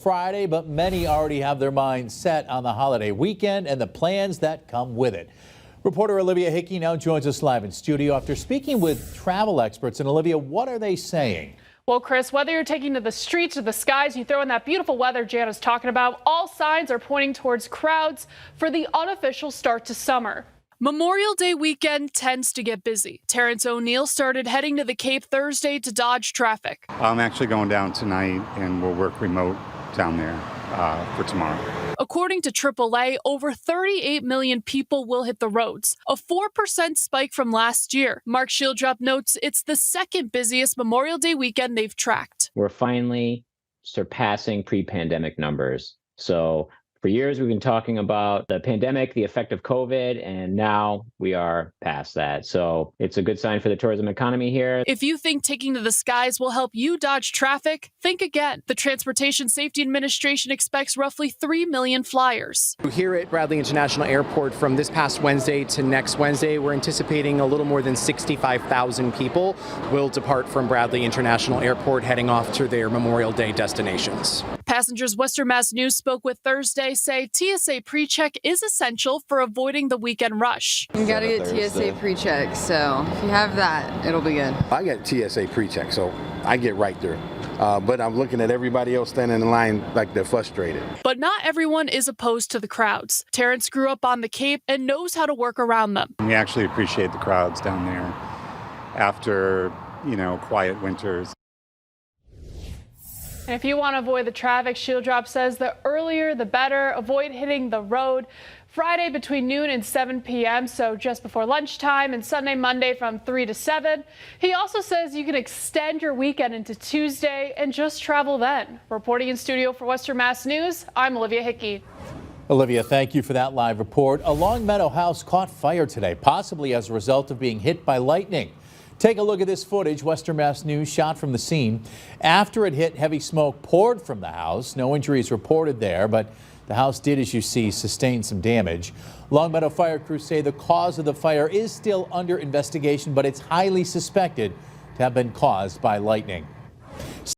Friday, but many already have their minds set on the holiday weekend and the plans that come with it. Reporter Olivia Hickey now joins us live in studio after speaking with travel experts. And Olivia, what are they saying? Well, Chris, whether you're taking to the streets or the skies, you throw in that beautiful weather Jana's talking about, all signs are pointing towards crowds for the unofficial start to summer. Memorial Day weekend tends to get busy. Terrence O'Neill started heading to the Cape Thursday to dodge traffic. I'm actually going down tonight and we'll work remote down there for tomorrow. According to AAA, over 38 million people will hit the roads, a 4% spike from last year. Mark Shieldrop notes it's the second busiest Memorial Day weekend they've tracked. We're finally surpassing pre-pandemic numbers. So for years, we've been talking about the pandemic, the effect of COVID, and now we are past that. So it's a good sign for the tourism economy here. If you think taking to the skies will help you dodge traffic, think again. The Transportation Safety Administration expects roughly 3 million flyers. Here at Bradley International Airport from this past Wednesday to next Wednesday, we're anticipating a little more than 65,000 people will depart from Bradley International Airport heading off to their Memorial Day destinations. Passengers Western Mass News spoke with Thursday say TSA pre-check is essential for avoiding the weekend rush. You gotta get TSA pre-check, so if you have that, it'll be good. I got TSA pre-check, so I get right through. But I'm looking at everybody else standing in line like they're frustrated. But not everyone is opposed to the crowds. Terrence grew up on the Cape and knows how to work around them. We actually appreciate the crowds down there after, quiet winters. And if you want to avoid the traffic, Shieldrop says the earlier the better. Avoid hitting the road Friday between noon and 7 p.m., so just before lunchtime, and Sunday, Monday from 3 to 7. He also says you can extend your weekend into Tuesday and just travel then. Reporting in studio for Western Mass News, I'm Olivia Hickey. Olivia, thank you for that live report. A Longmeadow house caught fire today, possibly as a result of being hit by lightning. Take a look at this footage Western Mass News shot from the scene. After it hit, heavy smoke poured from the house. No injuries reported there, but the house did, as you see, sustain some damage. Longmeadow fire crews say the cause of the fire is still under investigation, but it's highly suspected to have been caused by lightning.